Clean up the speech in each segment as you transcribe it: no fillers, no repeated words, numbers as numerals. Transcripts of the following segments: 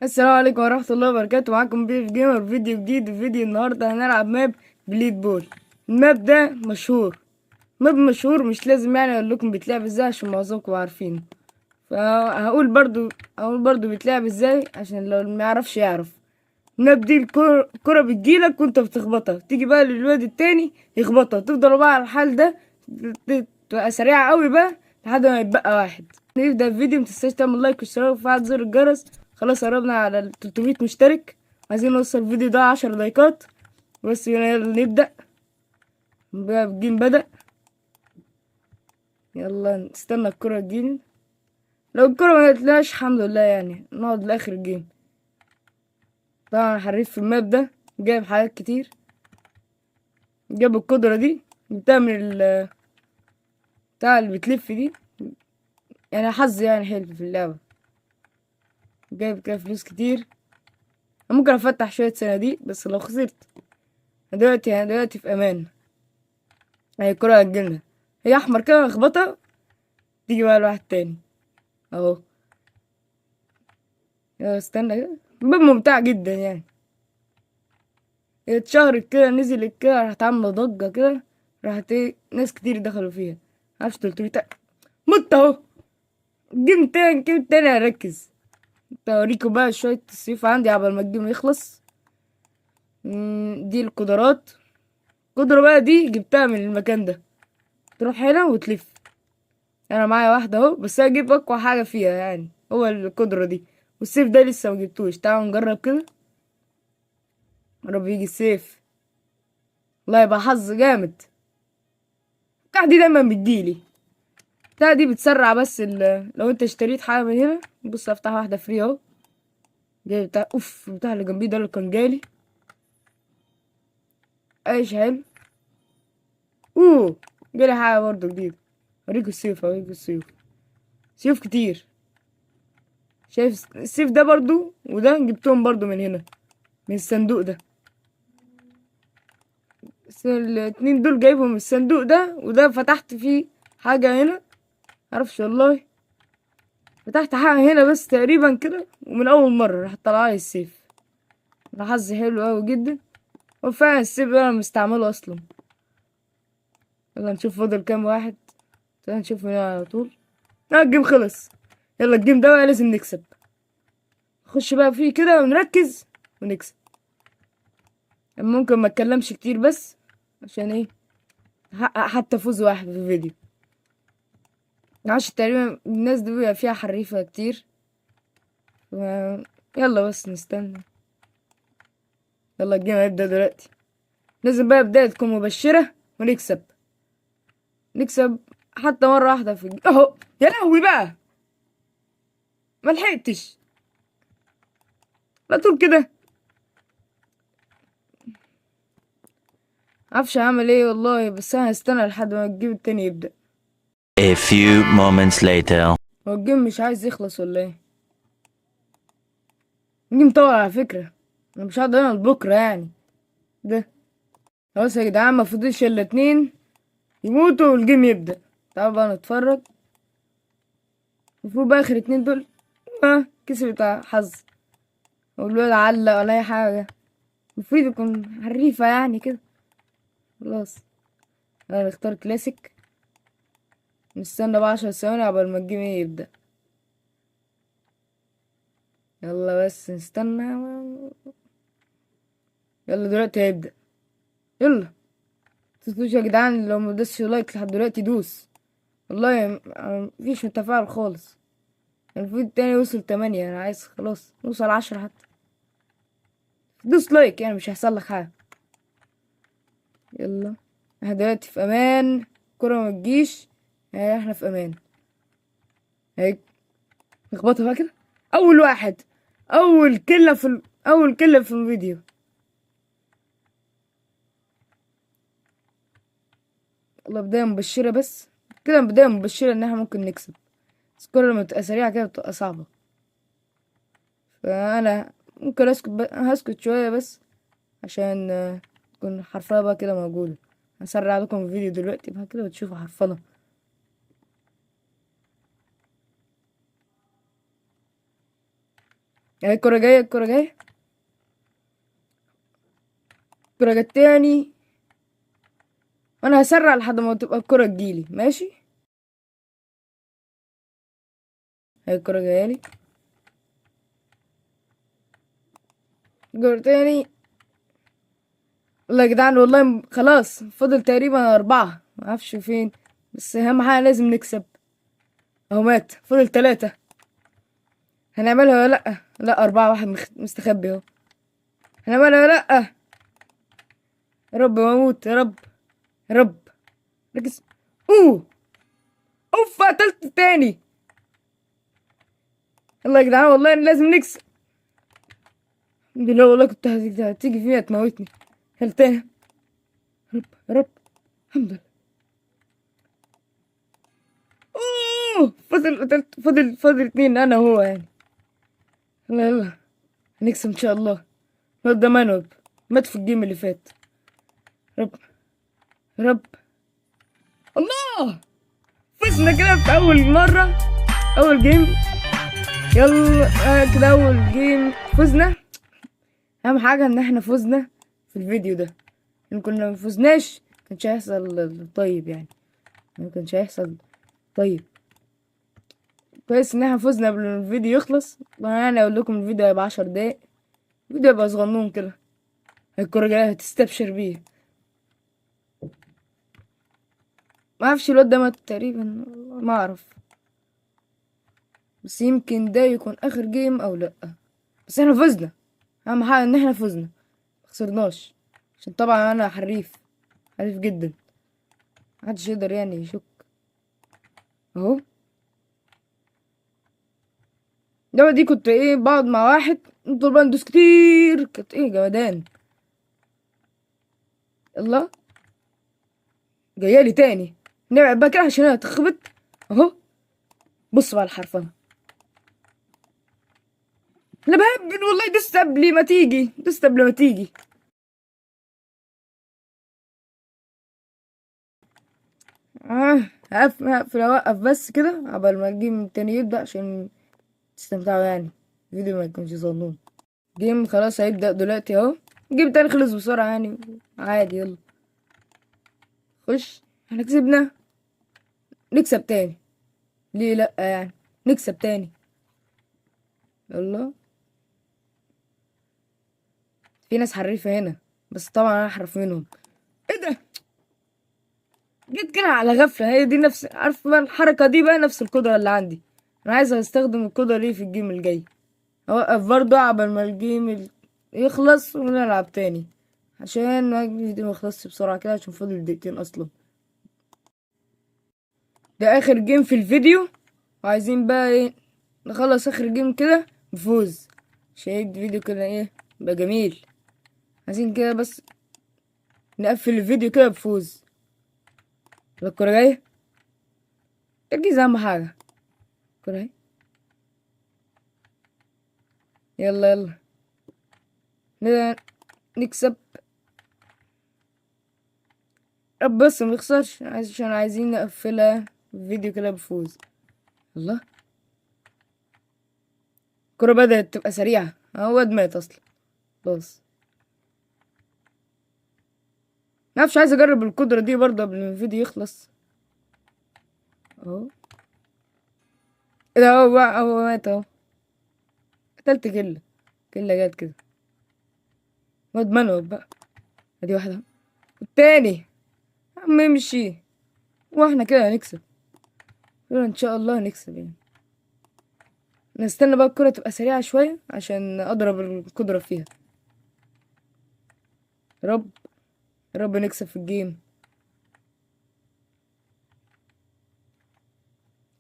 السلام عليكم ورحمة الله وبركاته. معاكم بيف جيمر، فيديو جديد. فيديو النهاردة هنلعب ماب بليد بول. الماب ده مشهور، ماب مشهور، مش لازم يعني اقول لكم بيتلعب ازاي عشان معظمكم عارفين. فهقول برضو بيتلعب ازاي عشان لو ما يعرفش يعرف. الماب دي الكرة بتجيلك وانت بتخبطها، تيجي بقى للواد التاني يخبطها، تفضلوا بقى على الحال ده. تبقى سريعة قوي بقى لحد ما يتبقى واحد. نبدأ الفيديو، متنساش تعمل لايك واشتراك وفعل زر الجرس. خلاص قربنا على ال 300 مشترك، عايزين نوصل الفيديو ده 10 لايكات بس. يلا نبدأ بقى. الجيم بدأ، يلا نستنى الكرة تجيلي. لو الكرة ما جاتلناش الحمد لله، يعني نقعد لآخر الجيم. طبعا حريف في الماب ده، جايب حاجات كتير، جاب القدرة دي بتعمل بتاع اللي بتلف دي، يعني حظ يعني حلو في اللعبة. جايب كده فلوس كتير، ممكن افتح شوية صناديق بس لو خسرت. دلوقتي في امان. هي الكرة هتجيلنا، هي احمر كده اخبطها، تيجي بقى لواحد تاني اهو. يلا استنى كده، باب ممتع جدا يعني. هي اتشهرت كده، نزلت كده، راحت عاملة ضجة كده، راحت ايه، ناس كتير دخلوا فيها. معرفش 300 مت اهو. جيم تاني هركز. اوريكم بقى شوية السيف عندي عبال ما الجيم يخلص. دي القدرات. القدرة بقى دي جبتها من المكان ده، تروح هنا وتلف. انا معايا واحدة اهو، بس هجيب اقوى حاجة فيها يعني هو القدرة دي. والسيف ده لسه ما جبتوش، تعالوا نجرب كده. رب يجي السيف، الله يبقى حظ جامد. البتاع دي دايما بتجيلي. البتاع دي بتسرع بس لو انت اشتريت حاجة من هنا. بص افتح واحدة فري اهو. جاي بتاع اوف، بتاع اللي جنبيه ده اللي كان جالي. ايش حلو. اوه، جالي حاجة برضه جديدة. اوريكوا السيوف. سيوف كتير. شايف السيف ده برضو وده جبتهم برضو من هنا، من الصندوق ده. بس الاتنين دول جايبهم من الصندوق ده، وده فتحت فيه حاجة هنا، معرفش والله. فتحت حاجة هنا بس تقريبا كده، ومن أول مرة راح طلع لي السيف. ده حظ حلو أوي جدا، وفعلا السيف ده أنا مستعمله أصلا. يلا نشوف فاضل كام واحد. تعالى نشوف هنا على طول. الجيم خلص. يلا الجيم ده بقى لازم نكسب. نخش بقى فيه كده ونركز ونكسب. ممكن ما اتكلمش كتير بس عشان ايه، حتى فوز واحد في الفيديو. عشان تقريبا الناس دي بيبقى فيها حريفة كتير. ف... يلا بس نستنى. يلا الجيم هيبدأ دلوقتي. لازم بقى بداية تكون مبشرة ونكسب. نكسب حتى مرة واحدة في اهو. يا لهوي بقى، ملحقتش. لا طول كده. معرفش اعمل ايه والله، بس انا هستنى لحد ما الجيم التاني يبدأ. A few moments later. هو الجيم مش عايز يخلص ولا ايه؟ الجيم طول على فكرة. انا مش هقعد هنا لبكرة يعني. ده خلاص يا جدعان، مفضلش الا اتنين يموتوا والجيم يبدأ. تعالوا بقى نتفرج. المفروض بقى اخر اتنين دول كسب بتاع حظ، او الواد علق ولا اي حاجة. المفروض يكون حريفة يعني كده. خلاص، انا نختار كلاسيك. نستنى بقى 10 ثواني قبل ما الجيم يبدأ. يلا بس نستنى. يلا دلوقتي هيبدأ. يلا متنسوش يا جدعان، لو مدوسش لايك لحد دلوقتي دوس. والله مفيش تفاعل خالص. المفروض التاني وصل 8، انا عايز خلاص نوصل 10 حتى. دوس لايك يعني مش هيحصل لك حاجة. يلا احنا دلوقتي في امان. كرة ما تجيش، يعني احنا في امان. هيك نخبطها بقى كده. اول واحد، اول كلة في الفيديو. والله بداية مبشرة، بس كده بداية مبشرة ان احنا ممكن نكسب. بس الكرة لما تبقى سريعة كده بتبقى صعبة. فانا ممكن هسكت شوية بس عشان تكون حرفها بقى كده موجودة. هسرع لكم الفيديو دلوقتي بقى كده وتشوفوا حرفنا. اهي الكرة جاية، الكرة جاية، الكرة جت تاني، وانا هسرع لحد ما تبقى الكرة تجيلي. ماشي، اهي الكرة جايالي، الكرة تاني. والله يا جدعان، والله خلاص فاضل تقريبا 4، معرفش فين، بس اهم حاجة لازم نكسب. اهو مات، فاضل 3. هنعملها ولا لأ؟ لأ، 4، واحد مستخبي اهو. هنعملها ولا لأ؟ يا رب ما اموت، يا رب، يا رب. ركز. اوه، اوف، قتلت تاني. يلا يا جدعان، والله لازم نكسب. الحمد لله، والله كنت هتيجي فيها تموتني. هلتها. يا رب، يا رب، الحمد لله. اوه، فاضل 2، انا وهو يعني. يلا يلا، هنكسب ان شاء الله. الواد ده منوب، مات في الجيم اللي فات. يا رب، يا رب. الله، فزنا كده في اول مرة، اول جيم. يلا، كده اول جيم فزنا. اهم حاجة ان احنا فزنا في الفيديو ده. ان كنا مفوزناش كانش هيحصل طيب يعني، ما كانش هيحصل طيب. كويس ان احنا فزنا قبل ما الفيديو يخلص. وانا اقول لكم الفيديو هيبقى 10 دقايق، الفيديو هيبقى صغنون كده. الكرة جاية هتستبشر بيه. ما اعرفش الواد ده مات تقريبا، ما اعرف، بس يمكن ده يكون اخر جيم او لا. بس احنا فزنا، اهم حاجة ان احنا فزنا، مخسرناش. عشان طبعا انا حريف، حريف جدا، محدش يقدر يعني يشك. اهو، اللعبة دي كنت ايه بقعد مع واحد نفضل بقى ندوس كتير، كانت ايه جمدان. يلا، جايالي تاني، نلعب بقى كده عشان انا تخبط. اهو، بص بقى الحرفنة. انا بهبل والله، دوست قبل ما تيجي، دوست قبل ما تيجي. هقفل اوقف بس كده قبل ما الجيم تاني يبدأ، عشان تستمتعوا يعني، الفيديو ما يكونش ظنون. جيم خلاص هيبدأ دلوقتي اهو. الجيم تاني خلص بسرعة يعني، عادي. يلا خش، احنا كسبنا، نكسب تاني، ليه لأ يعني، نكسب تاني. يلا، في ناس حريفة هنا، بس طبعا انا احرف منهم. ايه ده، جيت كده على غفلة. هي دي نفس، عارف بقى الحركة دي بقى نفس القدرة اللي عندي. انا عايز استخدم القدرة دي في الجيم الجاي. اوقف برضه عبال ما الجيم يخلص ونلعب تاني، عشان الفيديو ما يخلصش بسرعة كده، عشان فاضل دقيقتين اصلا. ده اخر جيم في الفيديو، وعايزين بقى ايه، نخلص اخر جيم كده بفوز، عشان الفيديو كده ايه يبقى جميل. عايزين كده بس نقفل الفيديو كده بفوز. الكرة جاية، تركيز اهم حاجة. الكرة اهي، يلا يلا، نكسب. رب بس ما نخسرش، عشان عايزين نقفلها الفيديو كده بفوز. الله، الكرة بدأت تبقى سريعة، هو مات اصلا خلاص. معرفش، عايز اجرب القدرة دي برضه قبل ما الفيديو يخلص. اهو، ايه ده، هو بقى هو مات اهو. قتلت كلة جت كده. واد منوب بقى، ادي واحدة، التاني. يا عم امشي، واحنا كده هنكسب، ان شاء الله هنكسب يعني. نستنى بقى الكرة تبقى سريعة شوية عشان اضرب القدرة فيها. يا رب، يا رب نكسب في الجيم،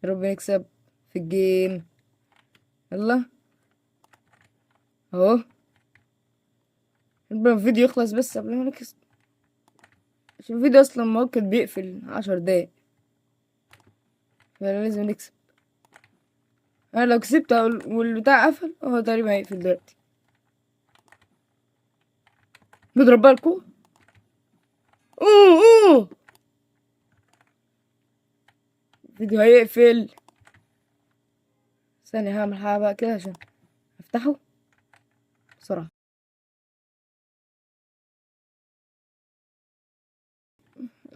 يا رب نكسب في الجيم. يلا اهو، ربنا الفيديو يخلص بس قبل ما نكسب، عشان الفيديو اصلا مؤكد بيقفل 10 دقايق، فلازم نكسب. انا لو كسبت والبتاع قفل، هو تقريبا هيقفل دلوقتي. نضرب بالكو. اوه اوه، الفيديو هيقفل. ثانية هعمل حاجة بقى كده عشان افتحه.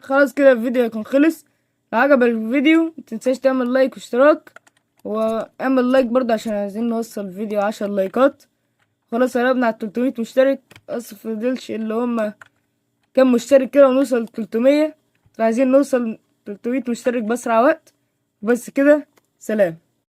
خلاص كده الفيديو يكون خلص. لو عجبك الفيديو متنساش تعمل لايك واشتراك، واعمل لايك برضه عشان عايزين نوصل الفيديو 10 لايكات. خلاص قربنا على 300 مشترك. اصف فضلش اللي هما كام مشترك كده ونوصل 300، فعايزين نوصل 300 مشترك بأسرع وقت. بس كده، سلام.